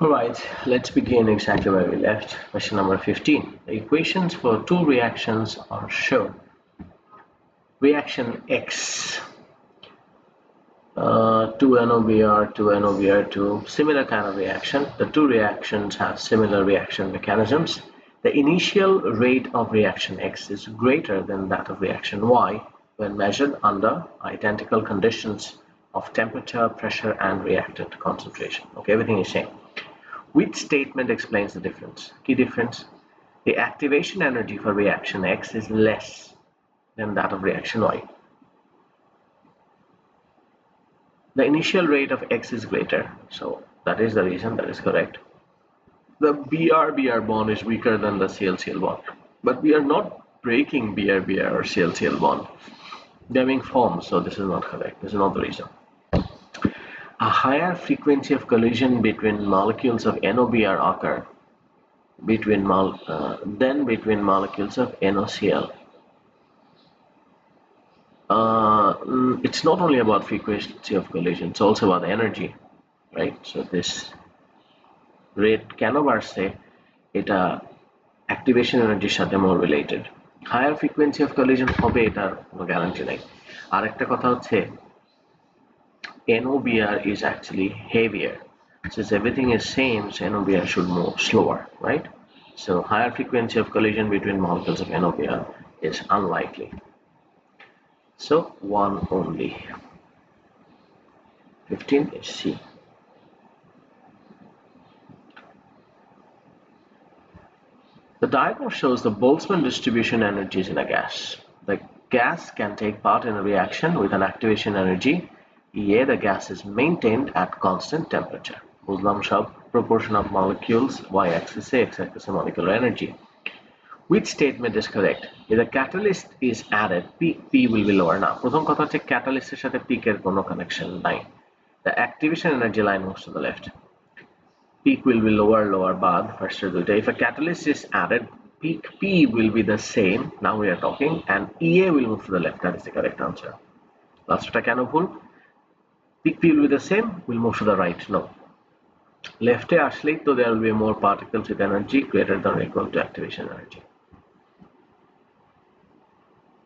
Alright, let's begin exactly where we left. Question number 15. The equations for two reactions are shown. Reaction X, 2NOBr, 2NOBr2, similar kind of reaction. The two reactions have similar reaction mechanisms. The initial rate of reaction X is greater than that of reaction Y when measured under identical conditions of temperature, pressure, and reactant concentration. Okay, everything is same. Which statement explains the difference? Key difference: the activation energy for reaction X is less than that of reaction Y. The initial rate of X is greater, so that is the reason. That is correct. The Br-Br bond is weaker than the Cl-Cl bond, but we are not breaking Br-Br or Cl-Cl bond. They are being formed, so this is not correct. This is not the reason. A higher frequency of collision between molecules of NOBr occur than between molecules of NOCl. It's not only about frequency of collision, it's also about energy, right? So this rate কেন বাড়ছে এটা activation energy সাথে more related. Higher frequency of collision হবে এটার কোনো guarantee নাই। আরেকটা কথা হচ্ছে NOBr is actually heavier. Since everything is same, so NOBr should move slower, right? So higher frequency of collision between molecules of NOBr is unlikely. So one only. 15 is C. The diagram shows the Boltzmann distribution energies in a gas. The gas can take part in a reaction with an activation energy EA. The gas is maintained at constant temperature. বুঝলাম সব, proportion of molecules y-axis x-axis molecular energy. Which statement is correct? If the catalyst is added, P will be lower. Now, প্রথম কথা হচ্ছে catalyst এর সাথে peak এর কোনো connection নাই. The activation energy line moves to the left. Peak will be lower বাদ first দুইটা. If a catalyst is added, peak P will be the same. Now we are talking, and EA will move to the left. That is the correct answer. Lastটা কেন ভুল? Peak P will be the same. Will move to the right. No. Left এ আসলেই তো there will be more particles with energy greater than or equal to activation energy.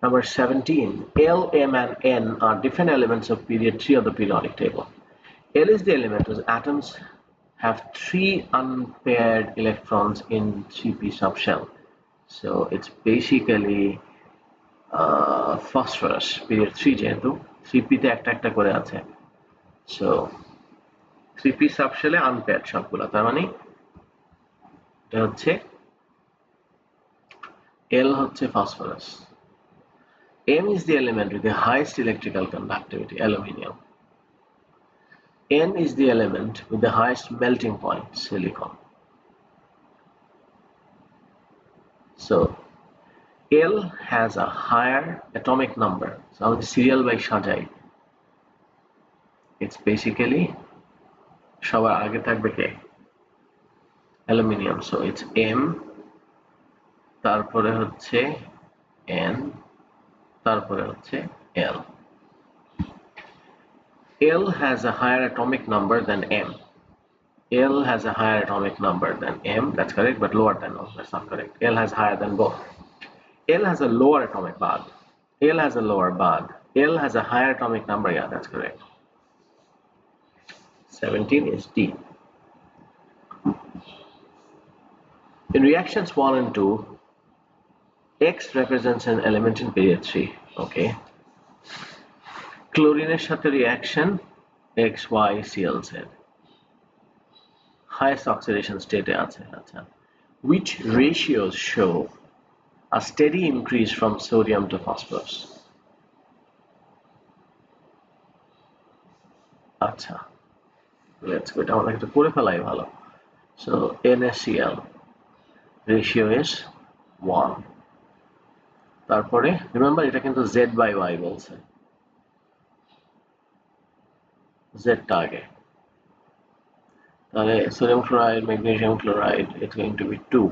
Number 17. L, M, and N are different elements of period 3 of the periodic table. L is the element whose atoms have 3 unpaired electrons in 3p subshell. So it's basically phosphorus, period 3 যেহেতু 3p তে একটা করে আছে. So 3p subshell এ unpaired সবগুলো, তার মানে এটা হচ্ছে L হচ্ছে phosphorus. M is the element with the highest electrical conductivity, aluminium. N is the element with the highest melting point, silicon. So L has a higher atomic number. So আমাদের serial by সাজাই, it's basically সবার আগে থাকবে কে? Aluminium. So it's M, তারপরে হচ্ছে N, তারপরে হচ্ছে L. L has a higher atomic number than M. L has a higher atomic number than M. That's correct, but lower than O. That's not correct. L has higher than both. L has a lower atomic bond. L has a lower bond. L has a higher atomic number. Yeah, that's correct. 17 is D. In reactions 1 and 2, X represents an element in period 3. Okay. Chlorine সাথে reaction XYCl said. Highest oxidation state আছে. আচ্ছা. Which ratios show a steady increase from sodium to phosphorus? আচ্ছা. Let's go down like করে ফেলাই ভালো. So NaCl ratio is 1. তারপরে remember এটা কিন্তু Z by Y বলছে. Z টা আগে. তাহলে sodium chloride, magnesium chloride, it's going to be 2.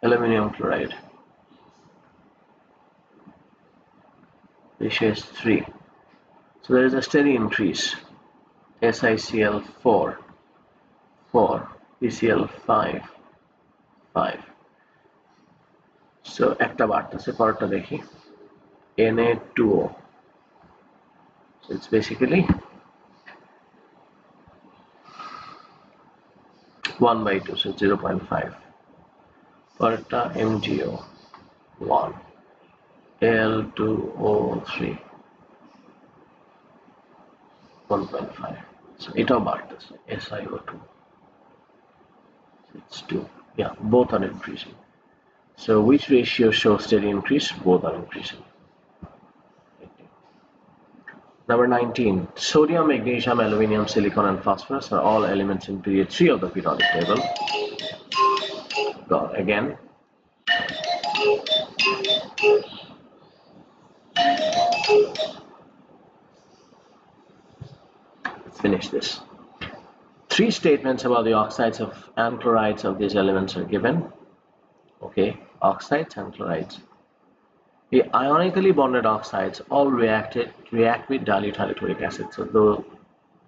Aluminum chloride ratio is 3. So there is a steady increase. SiCl 4. 4, PCl 5, 5. So একটা বাড়তেছে, পরেরটা দেখি, Na2O. So it's basically 1/2, so 0.5. পরেরটা MgO 1, Al2O3 1.5. So এটাও বাড়তেছে, SiO2 it's 2. Yeah, both are increasing. So which ratio shows steady increase? Both are increasing. Number 19. Sodium, magnesium, aluminium, silicon, and phosphorus are all elements in period 3 of the periodic table. Go again. Let's finish this. 3 statements about the oxides of and chlorides of these elements are given. Okay, oxides and chlorides. The ionically bonded oxides all react with dilute hydrochloric acid. So the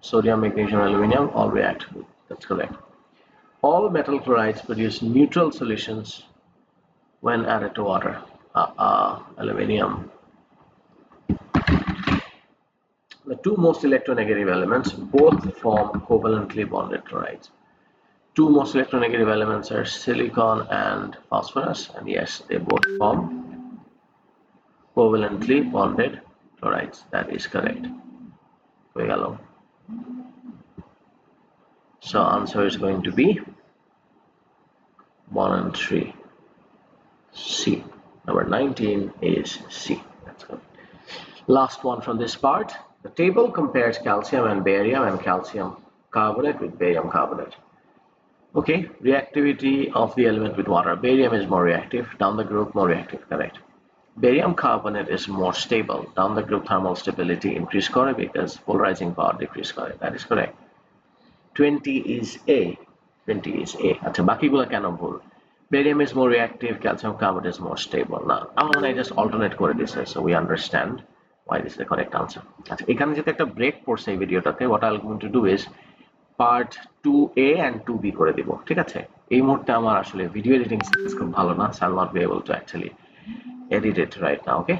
sodium, magnesium, aluminium all react. That's correct. All metal chlorides produce neutral solutions when added to water. Aluminium. The two most electronegative elements both form covalently bonded chlorides. Two most electronegative elements are silicon and phosphorus, and yes, they both form covalently bonded chlorides. That is correct. So answer is going to be 1 and 3. C. Number 19 is C. That's good. Last one from this part. The table compares calcium and barium and calcium carbonate with barium carbonate. Okay, reactivity of the element with water. Barium is more reactive, down the group more reactive, correct. Barium carbonate is more stable, down the group thermal stability increase করে because polarizing power decrease করে. That is correct. 20 is A. 20 is A. আচ্ছা, বাকিগুলো কেন ভুল? Barium is more reactive, calcium carbonate is more stable. Now, I just alternate করে দিছে, so we understand why this is the correct answer. আচ্ছা, এখানে যেতে একটা ব্রেক পড়ছে এই ভিডিওটাতে, what I'm going to do is part 2A and 2B করে দিব, ঠিক আছে? এই মুহূর্তে আমার আসলে ভিডিও এডিটিং স্কিলস খুব ভালো না, so I'll not be able to actually edit it right now, okay?